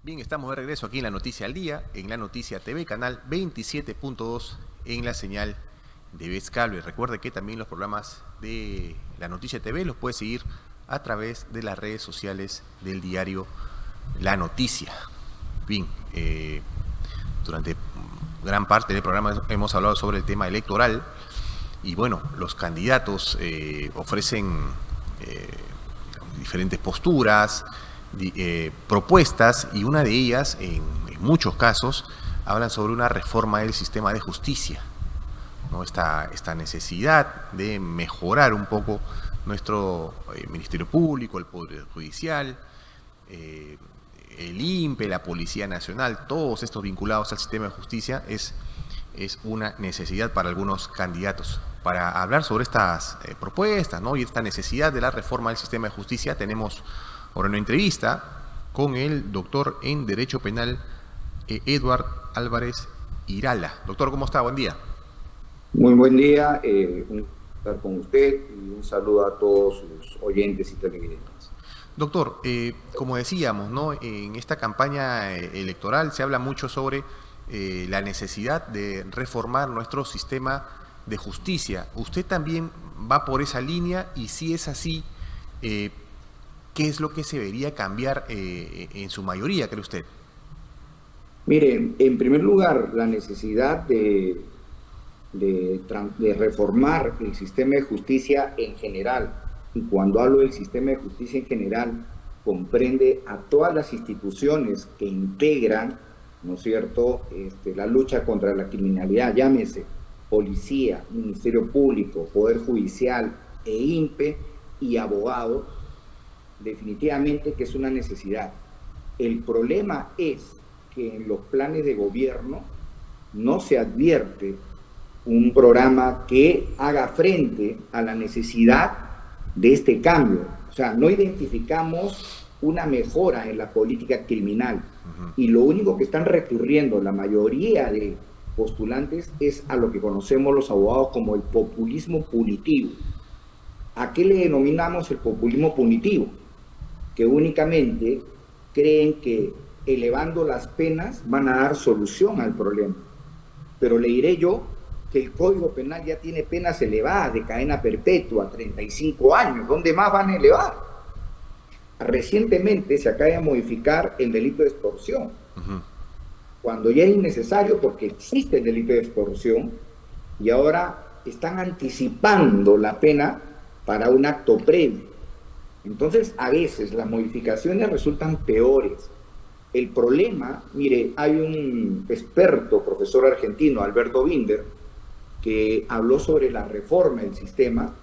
Bien, estamos de regreso aquí en La Noticia al Día, en La Noticia TV, canal 27.2, en la señal de Vez Cable. Recuerde que también los programas de La Noticia TV los puede seguir a través de las redes sociales del diario La Noticia. Bien, durante gran parte del programa hemos hablado sobre el tema electoral y bueno, los candidatos ofrecen diferentes posturas, propuestas, y una de ellas, en muchos casos, hablan sobre una reforma del sistema de justicia, ¿no? Esta necesidad de mejorar un poco nuestro Ministerio Público, el Poder Judicial, el INPE, la Policía Nacional, todos estos vinculados al sistema de justicia, es una necesidad para algunos candidatos. Para hablar sobre estas propuestas, ¿no?, y esta necesidad de la reforma del sistema de justicia, tenemos ahora una entrevista con el doctor en Derecho Penal, Edward Álvarez Irala. Doctor, ¿cómo está? Buen día. Muy buen día, un estar con usted y un saludo a todos sus oyentes y televidentes. Doctor, como decíamos, ¿no?, en esta campaña electoral se habla mucho sobre la necesidad de reformar nuestro sistema de justicia. ¿Usted también va por esa línea? Y si es así, ¿qué es lo que se debería cambiar en su mayoría, cree usted? Mire, en primer lugar, la necesidad de reformar el sistema de justicia en general, y cuando hablo del sistema de justicia en general, comprende a todas las instituciones que integran, ¿no es cierto?, la lucha contra la criminalidad, llámese policía, Ministerio Público, Poder Judicial e INPE y abogados. Definitivamente que es una necesidad. El problema es que en los planes de gobierno no se advierte un programa que haga frente a la necesidad de este cambio. O sea, no identificamos una mejora en la política criminal. Y lo único que están recurriendo la mayoría de postulantes es a lo que conocemos los abogados como el populismo punitivo. ¿A qué le denominamos el populismo punitivo? Que únicamente creen que elevando las penas van a dar solución al problema. Pero le diré yo que el Código Penal ya tiene penas elevadas de cadena perpetua, 35 años. ¿Dónde más van a elevar? Recientemente se acaba de modificar el delito de extorsión, cuando ya es innecesario porque existe el delito de extorsión, y ahora están anticipando la pena para un acto previo. Entonces, a veces las modificaciones resultan peores. El problema, mire, hay un experto, profesor argentino, Alberto Binder, que habló sobre la reforma del sistema,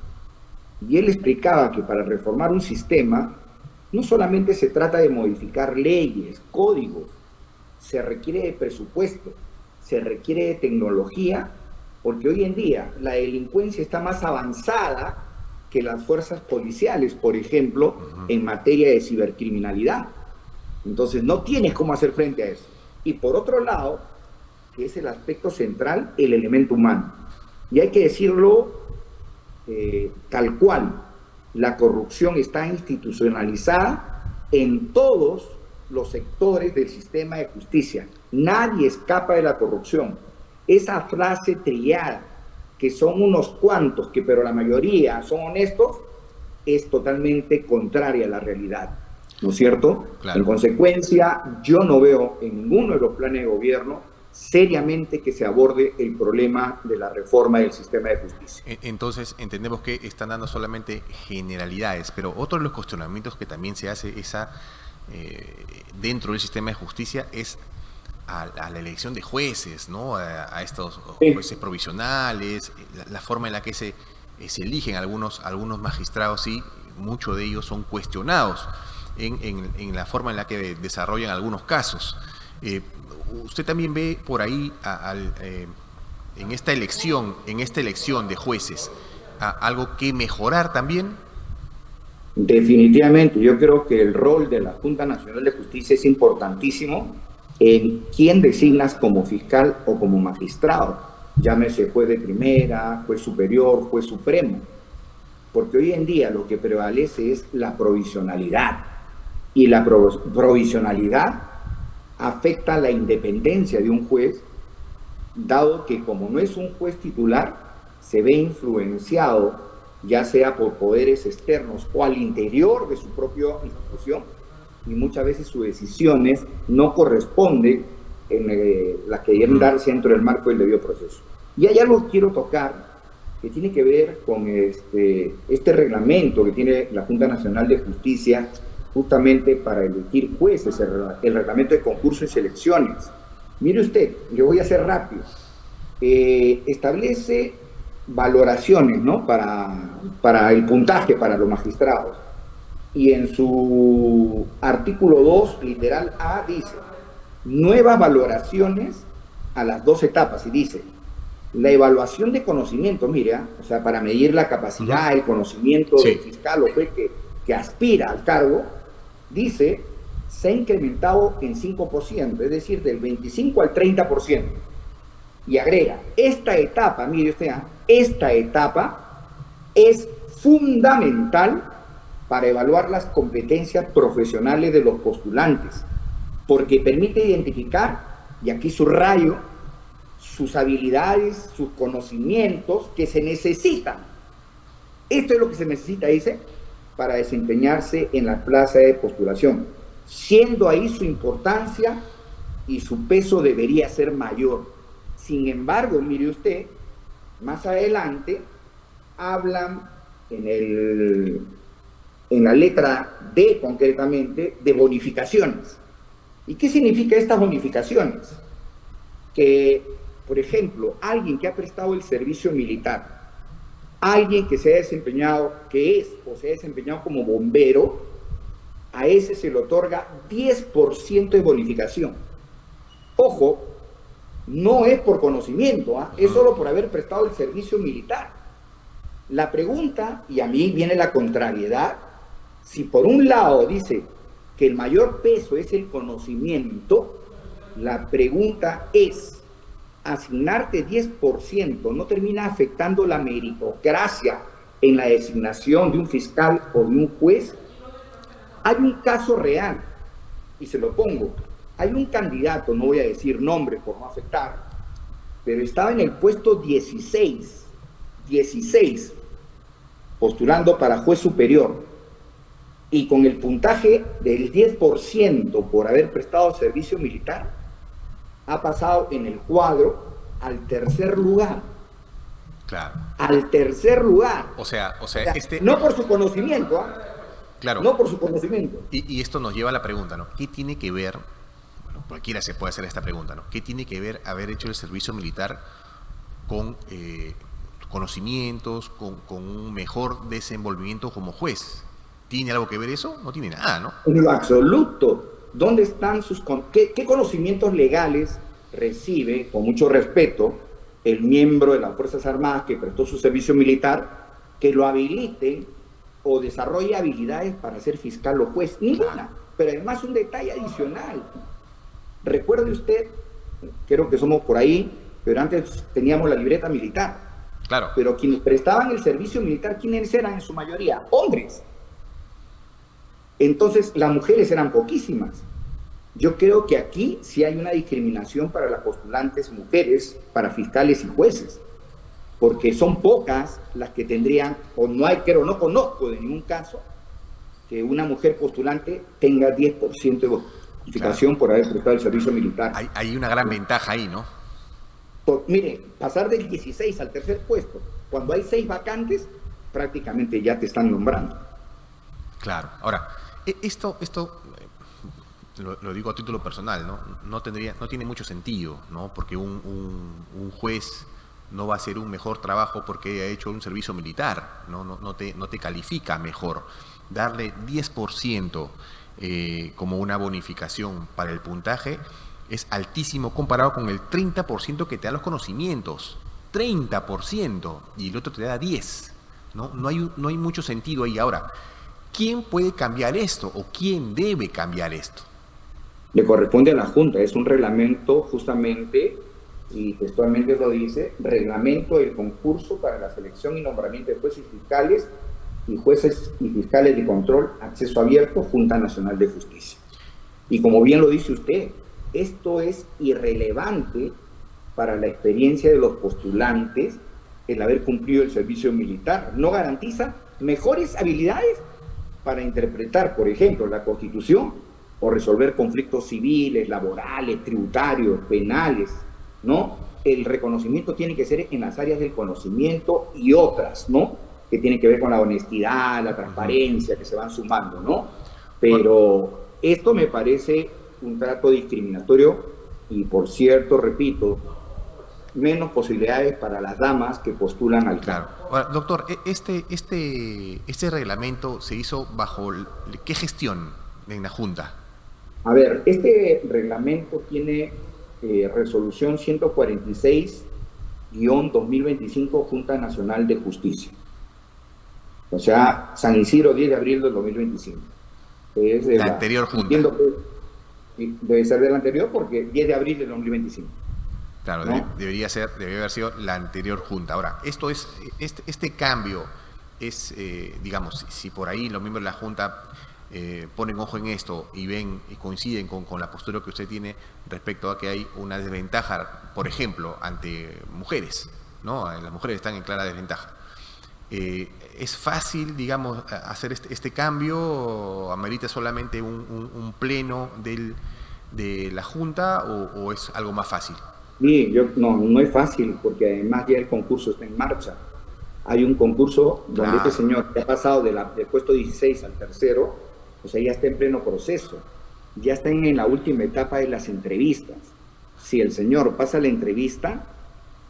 y él explicaba que para reformar un sistema no solamente se trata de modificar leyes, códigos, se requiere de presupuesto, se requiere de tecnología, porque hoy en día la delincuencia está más avanzada que las fuerzas policiales, por ejemplo, en materia de cibercriminalidad. Entonces no tienes cómo hacer frente a eso. Y por otro lado, que es el aspecto central, el elemento humano. Y hay que decirlo tal cual, la corrupción está institucionalizada en todos los sectores del sistema de justicia. Nadie escapa de la corrupción. Esa frase trillada, que son unos cuantos, pero la mayoría son honestos, es totalmente contraria a la realidad, ¿no es cierto? Claro. En consecuencia, yo no veo en ninguno de los planes de gobierno seriamente que se aborde el problema de la reforma del sistema de justicia. Entonces entendemos que están dando solamente generalidades, pero otro de los cuestionamientos que también se hace dentro del sistema de justicia es a la elección de jueces, ¿no? A estos jueces provisionales, la forma en la que se eligen algunos magistrados, y muchos de ellos son cuestionados en la forma en la que desarrollan algunos casos. ¿Usted también ve por ahí en esta elección de jueces algo que mejorar también? Definitivamente, yo creo que el rol de la Junta Nacional de Justicia es importantísimo en quién designas como fiscal o como magistrado, llámese juez de primera, juez superior, juez supremo, porque hoy en día lo que prevalece es la provisionalidad, y la provisionalidad afecta la independencia de un juez, dado que como no es un juez titular, se ve influenciado ya sea por poderes externos o al interior de su propia institución, y muchas veces sus decisiones no corresponden en las que deben darse dentro del marco del debido proceso. Y hay algo que quiero tocar que tiene que ver con este reglamento que tiene la Junta Nacional de Justicia justamente para elegir jueces, el reglamento de concurso y selecciones. Mire usted, le voy a hacer rápido. Establece valoraciones, ¿no?, para el puntaje para los magistrados. Y en su artículo 2, literal A, dice: nuevas valoraciones a las 2 etapas. Y dice: la evaluación de conocimiento, mire, o sea, para medir la capacidad, el conocimiento del fiscal o juez que aspira al cargo, dice, se ha incrementado en 5%, es decir, del 25 al 30%. Y agrega, esta etapa, mire usted, esta etapa es fundamental para evaluar las competencias profesionales de los postulantes, porque permite identificar, y aquí subrayo, sus habilidades, sus conocimientos que se necesitan. Esto es lo que se necesita, dice, para desempeñarse en la plaza de postulación, siendo ahí su importancia y su peso debería ser mayor. Sin embargo, mire usted, más adelante hablan en la letra D concretamente de bonificaciones. ¿Y qué significa estas bonificaciones? Que, por ejemplo, alguien que ha prestado el servicio militar, alguien que se ha desempeñado, que es o se ha desempeñado como bombero, a ese se le otorga 10% de bonificación. Ojo, no es por conocimiento, es solo por haber prestado el servicio militar. La pregunta, y a mí viene la contrariedad, si por un lado dice que el mayor peso es el conocimiento, la pregunta es, asignarte 10% no termina afectando la meritocracia en la designación de un fiscal o de un juez. Hay un caso real, y se lo pongo. Hay un candidato, no voy a decir nombre por no afectar, pero estaba en el puesto 16, postulando para juez superior, y con el puntaje del 10% por haber prestado servicio militar, ha pasado en el cuadro al tercer lugar. Claro. Al tercer lugar. O sea, no por su conocimiento, claro. No por su conocimiento. Y esto nos lleva a la pregunta, ¿no? ¿Qué tiene que ver, bueno, cualquiera se puede hacer esta pregunta, ¿no? ¿Qué tiene que ver haber hecho el servicio militar con conocimientos, con un mejor desenvolvimiento como juez? ¿Tiene algo que ver eso? No tiene nada, ¿no? En lo absoluto. ¿Dónde están qué conocimientos legales recibe, con mucho respeto, el miembro de las Fuerzas Armadas que prestó su servicio militar, que lo habilite o desarrolle habilidades para ser fiscal o juez? Ninguna. Pero además un detalle adicional. Recuerde usted, creo que somos por ahí, pero antes teníamos la libreta militar. Claro. Pero quienes prestaban el servicio militar, ¿quiénes eran en su mayoría? Hombres. Entonces, las mujeres eran poquísimas. Yo creo que aquí sí hay una discriminación para las postulantes mujeres, para fiscales y jueces, porque son pocas las que tendrían, o no hay, no conozco de ningún caso, que una mujer postulante tenga 10% de bonificación por haber prestado el servicio militar. Hay una gran ventaja ahí, ¿no? Mire, pasar del 16 al tercer puesto, cuando hay 6 vacantes, prácticamente ya te están nombrando. Claro. Ahora, esto lo digo a título personal, ¿no? No tiene mucho sentido, ¿no? Porque un juez no va a hacer un mejor trabajo porque ha hecho un servicio militar, no te califica mejor. Darle 10% como una bonificación para el puntaje es altísimo comparado con el 30% que te da los conocimientos. 30%, y el otro te da 10%, ¿no? No hay mucho sentido ahí. Ahora, ¿quién puede cambiar esto o quién debe cambiar esto? Le corresponde a la Junta, es un reglamento justamente, y textualmente lo dice, reglamento del concurso para la selección y nombramiento de jueces fiscales y jueces y fiscales de control, acceso abierto, Junta Nacional de Justicia. Y como bien lo dice usted, esto es irrelevante para la experiencia de los postulantes el haber cumplido el servicio militar. No garantiza mejores habilidades para interpretar, por ejemplo, la Constitución o resolver conflictos civiles, laborales, tributarios, penales, ¿no? El reconocimiento tiene que ser en las áreas del conocimiento y otras, ¿no? Que tienen que ver con la honestidad, la transparencia, que se van sumando, ¿no? Pero esto me parece un trato discriminatorio y, por cierto, repito, menos posibilidades para las damas que postulan al cargo. Claro. Ahora, doctor, este reglamento se hizo bajo ¿qué gestión en la Junta? A ver, este reglamento tiene resolución 146-2025 Junta Nacional de Justicia. O sea, San Isidro, 10 de abril del 2025. Es de la anterior Junta. Entiendo que debe ser de la anterior porque 10 de abril del 2025. Claro, ¿no? Debería haber sido la anterior Junta. Ahora, este cambio es, digamos, si por ahí los miembros de la Junta ponen ojo en esto y ven y coinciden con la postura que usted tiene respecto a que hay una desventaja, por ejemplo, ante mujeres, ¿no? Las mujeres están en clara desventaja. ¿Es fácil, digamos, hacer este cambio o amerita solamente un pleno de la Junta o es algo más fácil? Sí, no es fácil porque además ya el concurso está en marcha. Hay un concurso donde este señor que ha pasado del puesto 16 al tercero, o sea, ya está en pleno proceso, ya está en la última etapa de las entrevistas. Si el señor pasa la entrevista,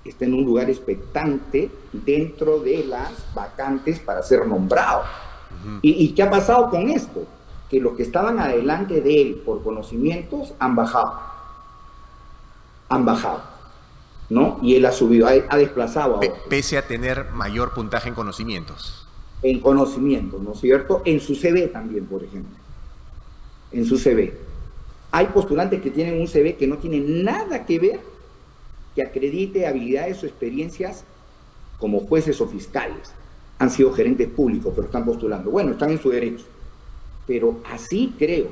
está en un lugar expectante dentro de las vacantes para ser nombrado. ¿Y qué ha pasado con esto? Que los que estaban adelante de él por conocimientos han bajado, ¿no? Y él ha subido, ha desplazado ahora. Pese a tener mayor puntaje en conocimientos. En conocimientos, ¿no es cierto? En su CV también, por ejemplo. En su CV. Hay postulantes que tienen un CV que no tiene nada que ver que acredite habilidades o experiencias como jueces o fiscales. Han sido gerentes públicos, pero están postulando. Bueno, están en su derecho. Pero así creo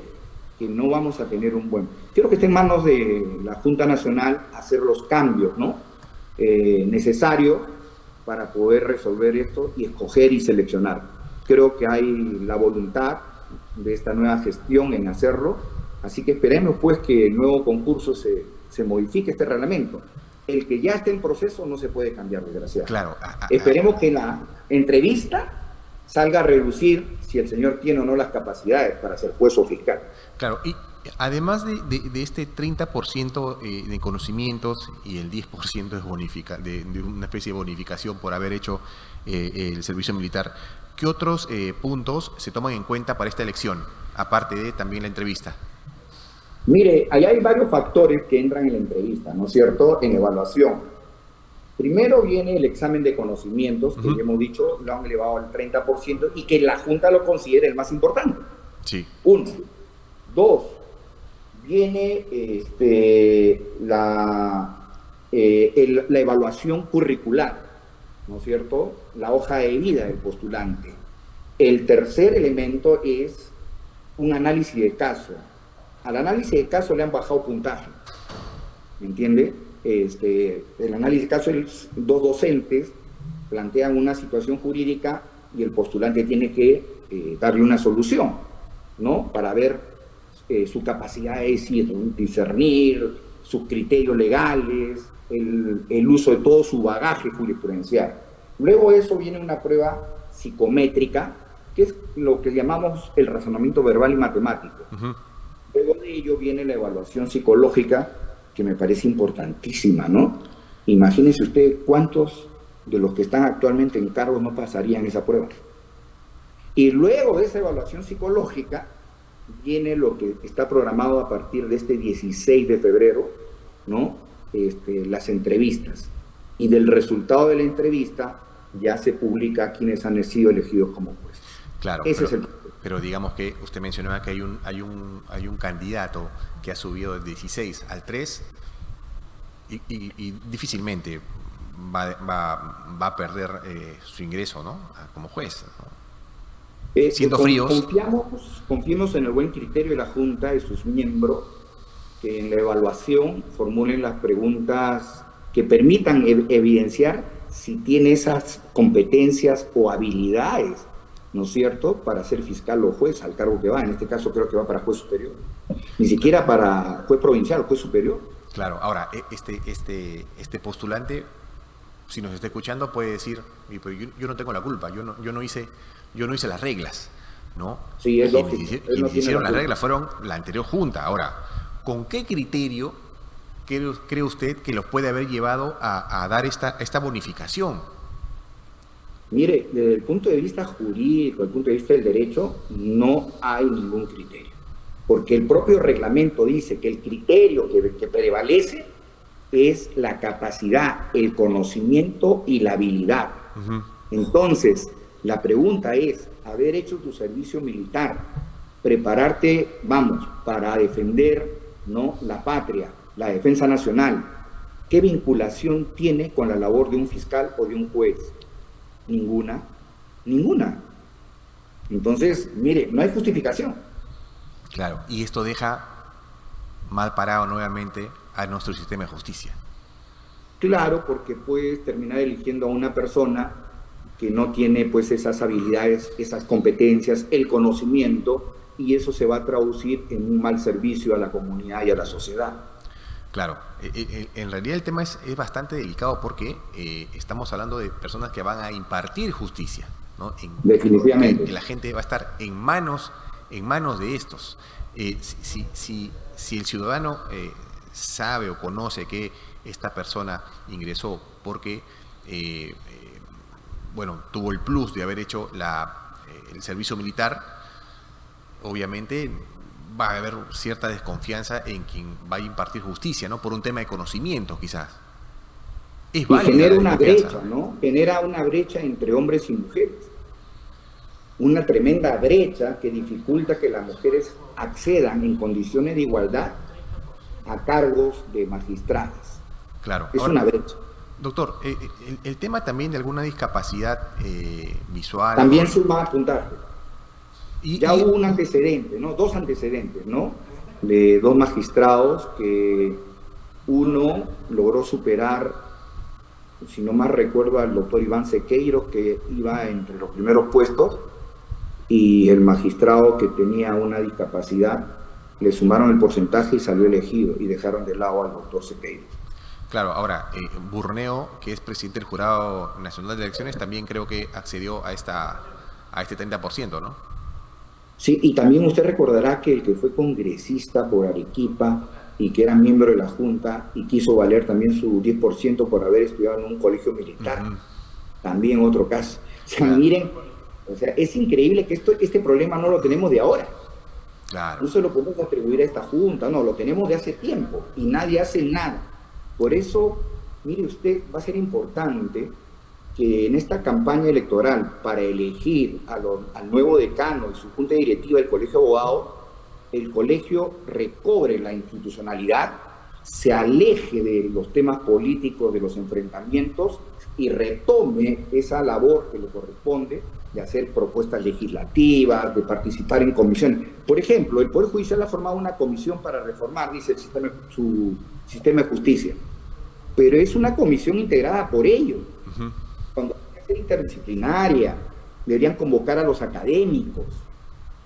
que no vamos a tener un buen... Creo que está en manos de la Junta Nacional hacer los cambios, ¿no? Necesarios para poder resolver esto y escoger y seleccionar. Creo que hay la voluntad de esta nueva gestión en hacerlo, así que esperemos pues que el nuevo concurso se modifique este reglamento. El que ya esté en proceso no se puede cambiar, desgraciadamente. Claro. Esperemos que la entrevista salga a relucir si el señor tiene o no las capacidades para ser juez o fiscal. Claro, y además de este 30% de conocimientos y el 10% de una especie de bonificación por haber hecho el servicio militar, ¿qué otros puntos se toman en cuenta para esta elección, aparte de también la entrevista? Mire, ahí hay varios factores que entran en la entrevista, ¿no es cierto?, en evaluación. Primero viene el examen de conocimientos, que ya hemos dicho, lo han elevado al 30% y que la Junta lo considera el más importante. Sí. 1. 2. Viene la evaluación curricular, ¿no es cierto?, la hoja de vida del postulante. El tercer elemento es un análisis de caso. Al análisis de caso le han bajado puntaje, ¿me entiende? El análisis de caso es 2 docentes plantean una situación jurídica y el postulante tiene que darle una solución, ¿no? Para ver su capacidad de discernir, sus criterios legales, el uso de todo su bagaje jurisprudencial. Luego de eso viene una prueba psicométrica, que es lo que llamamos el razonamiento verbal y matemático. Luego de ello viene la evaluación psicológica, que me parece importantísima, ¿no? Imagínense usted cuántos de los que están actualmente en cargos no pasarían esa prueba. Y luego de esa evaluación psicológica viene lo que está programado a partir de este 16 de febrero, ¿no? Las entrevistas. Y del resultado de la entrevista ya se publica quienes han sido elegidos como jueces. Claro, pero digamos que usted mencionaba que hay un candidato que ha subido del 16 al 3 y difícilmente va a perder su ingreso, ¿no?, como juez, ¿no? Siendo fríos. Confiamos en el buen criterio de la Junta, de sus miembros, que en la evaluación formulen las preguntas que permitan evidenciar si tiene esas competencias o habilidades, ¿no es cierto?, para ser fiscal o juez al cargo que va. En este caso creo que va para juez superior. Ni siquiera para juez provincial o juez superior. Claro, ahora, este postulante, si nos está escuchando, puede decir, pues yo no tengo la culpa, yo no hice las reglas, ¿no? Sí, es lógico. Quienes hicieron las reglas fueron la anterior junta. Ahora, ¿con qué criterio cree usted que los puede haber llevado a dar esta bonificación? Mire, desde el punto de vista jurídico, desde el punto de vista del derecho, no hay ningún criterio. Porque el propio reglamento dice que el criterio que prevalece es la capacidad, el conocimiento y la habilidad. Uh-huh. Entonces, la pregunta es, haber hecho tu servicio militar, prepararte, para defender, ¿no?, la patria, la defensa nacional, ¿qué vinculación tiene con la labor de un fiscal o de un juez? Ninguna. Entonces, mire, no hay justificación. Claro, y esto deja mal parado nuevamente a nuestro sistema de justicia. Claro, porque puedes terminar eligiendo a una persona que no tiene pues esas habilidades, esas competencias, el conocimiento, y eso se va a traducir en un mal servicio a la comunidad y a la sociedad. Claro, en realidad el tema es bastante delicado porque estamos hablando de personas que van a impartir justicia, ¿no? Definitivamente. Que la gente va a estar en manos de estos. Si el ciudadano sabe o conoce que esta persona ingresó porque tuvo el plus de haber hecho el servicio militar, obviamente va a haber cierta desconfianza en quien va a impartir justicia, ¿no? Por un tema de conocimiento, quizás. Es válida. Y genera una brecha, ¿no? Genera una brecha entre hombres y mujeres. Una tremenda brecha que dificulta que las mujeres accedan en condiciones de igualdad a cargos de magistradas. Claro. Es una brecha. Doctor, el tema también de alguna discapacidad visual... También suma a apuntarse. Hubo un antecedente, ¿no? Dos antecedentes, ¿no? De dos magistrados que uno logró superar, si no mal recuerdo, al doctor Iván Sequeiros, que iba entre los primeros puestos, y el magistrado que tenía una discapacidad, le sumaron el porcentaje y salió elegido, y dejaron de lado al doctor Sequeiros. Claro, ahora, Burneo, que es presidente del Jurado Nacional de Elecciones, también creo que accedió a este 30%, ¿no? Sí, y también usted recordará que el que fue congresista por Arequipa y que era miembro de la Junta y quiso valer también su 10% por haber estudiado en un colegio militar, uh-huh. También otro caso. O sea, claro. Miren, es increíble que este problema no lo tenemos de ahora. Claro. No se lo podemos atribuir a esta Junta, no, lo tenemos de hace tiempo y nadie hace nada. Por eso, mire usted, va a ser importante que en esta campaña electoral para elegir al nuevo decano y su junta directiva del Colegio de Abogados, el colegio recobre la institucionalidad, se aleje de los temas políticos, de los enfrentamientos y retome esa labor que le corresponde de hacer propuestas legislativas, de participar en comisiones. Por ejemplo, el Poder Judicial ha formado una comisión para reformar, dice su sistema de justicia, pero es una comisión integrada por ellos. Uh-huh. Cuando hay que ser interdisciplinaria, deberían convocar a los académicos.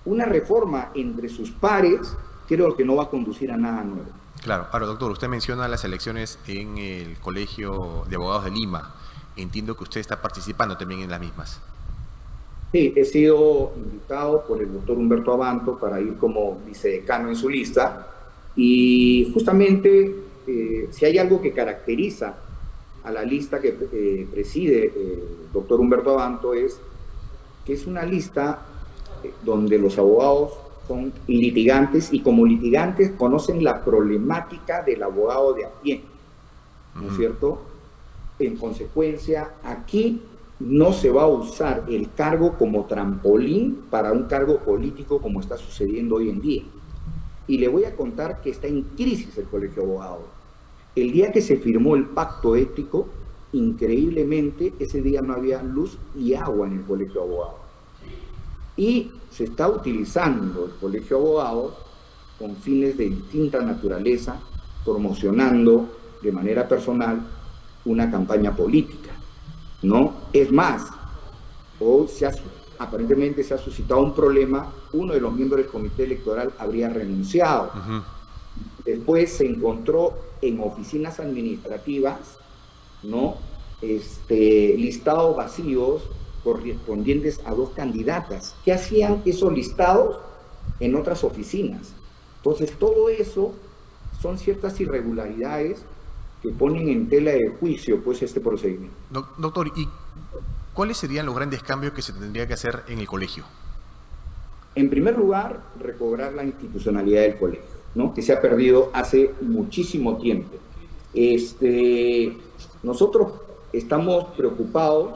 Una reforma entre sus pares creo que no va a conducir a nada nuevo. Claro. Ahora, doctor, usted menciona las elecciones en el Colegio de Abogados de Lima. Entiendo que usted está participando también en las mismas. Sí, he sido invitado por el doctor Humberto Abanto para ir como vicedecano en su lista. Y justamente, si hay algo que caracteriza a la lista que preside el doctor Humberto Abanto, es que es una lista donde los abogados son litigantes y como litigantes conocen la problemática del abogado de a pie, ¿no es cierto? En consecuencia, aquí no se va a usar el cargo como trampolín para un cargo político como está sucediendo hoy en día. Y le voy a contar que está en crisis el Colegio de Abogados. El día que se firmó el pacto ético, increíblemente, ese día no había luz y agua en el Colegio de Abogados. Y se está utilizando el Colegio de Abogados con fines de distinta naturaleza, promocionando de manera personal una campaña política, ¿no? Es más, hoy aparentemente se ha suscitado un problema, uno de los miembros del comité electoral habría renunciado. Después se encontró en oficinas administrativas, ¿no? Listados vacíos correspondientes a 2 candidatas. ¿Qué hacían esos listados en otras oficinas? Entonces, todo eso son ciertas irregularidades que ponen en tela de juicio pues este procedimiento. Doctor, ¿y cuáles serían los grandes cambios que se tendría que hacer en el colegio? En primer lugar, recobrar la institucionalidad del colegio, ¿no? Que se ha perdido hace muchísimo tiempo. Nosotros estamos preocupados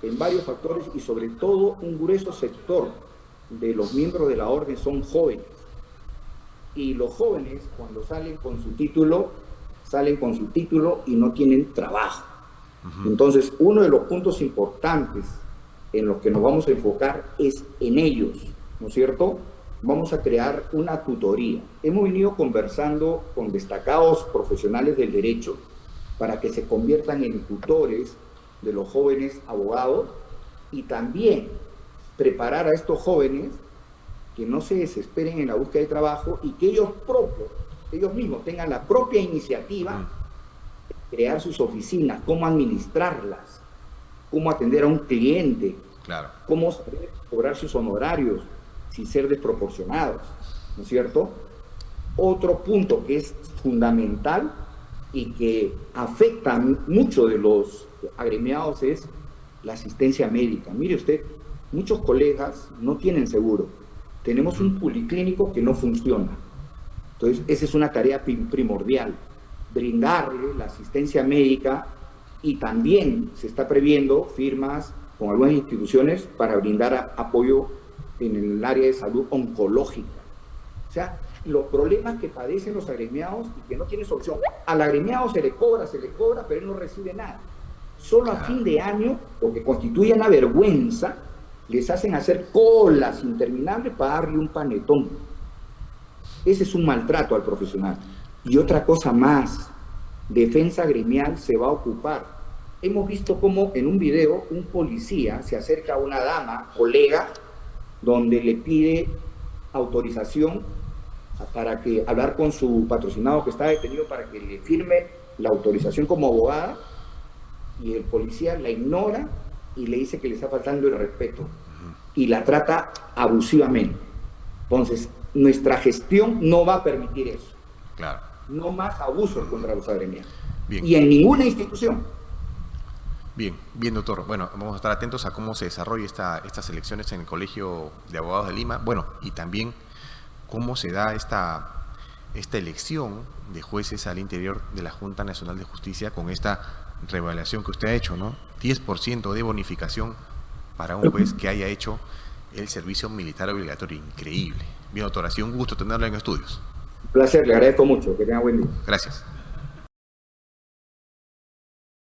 en varios factores y sobre todo un grueso sector de los miembros de la orden son jóvenes. Y los jóvenes, cuando salen con su título y no tienen trabajo. Entonces, uno de los puntos importantes en los que nos vamos a enfocar es en ellos, ¿no es cierto? Vamos a crear una tutoría. Hemos venido conversando con destacados profesionales del derecho para que se conviertan en tutores de los jóvenes abogados y también preparar a estos jóvenes que no se desesperen en la búsqueda de trabajo y que ellos mismos tengan la propia iniciativa de crear sus oficinas, cómo administrarlas, cómo atender a un cliente, cómo cobrar sus honorarios sin ser desproporcionados, ¿no es cierto? Otro punto que es fundamental y que afecta mucho de los agremiados es la asistencia médica. Mire usted, muchos colegas no tienen seguro. Tenemos un policlínico que no funciona. Entonces, esa es una tarea primordial, brindarle la asistencia médica y también se está previendo firmas con algunas instituciones para brindar apoyo en el área de salud oncológica. O sea, los problemas que padecen los agremiados y que no tienen solución. Al agremiado se le cobra, pero él no recibe nada. Solo a fin de año, lo que constituye una vergüenza, les hacen hacer colas interminables para darle un panetón. Ese es un maltrato al profesional. Y otra cosa más, defensa gremial se va a ocupar. Hemos visto cómo en un video un policía se acerca a una dama, colega, donde le pide autorización para hablar con su patrocinado que está detenido para que le firme la autorización como abogada, y el policía la ignora y le dice que le está faltando el respeto y la trata abusivamente. Entonces, nuestra gestión no va a permitir eso. Claro. No más abusos contra los agremiados. Bien. Y en ninguna institución. Bien, doctor. Bueno, vamos a estar atentos a cómo se desarrolla estas elecciones en el Colegio de Abogados de Lima. Bueno, y también cómo se da esta elección de jueces al interior de la Junta Nacional de Justicia con esta revelación que usted ha hecho, ¿no? 10% de bonificación para un juez que haya hecho el servicio militar obligatorio. Increíble. Bien, doctor, ha sido un gusto tenerlo en estudios. Un placer, le agradezco mucho. Que tenga buen día. Gracias.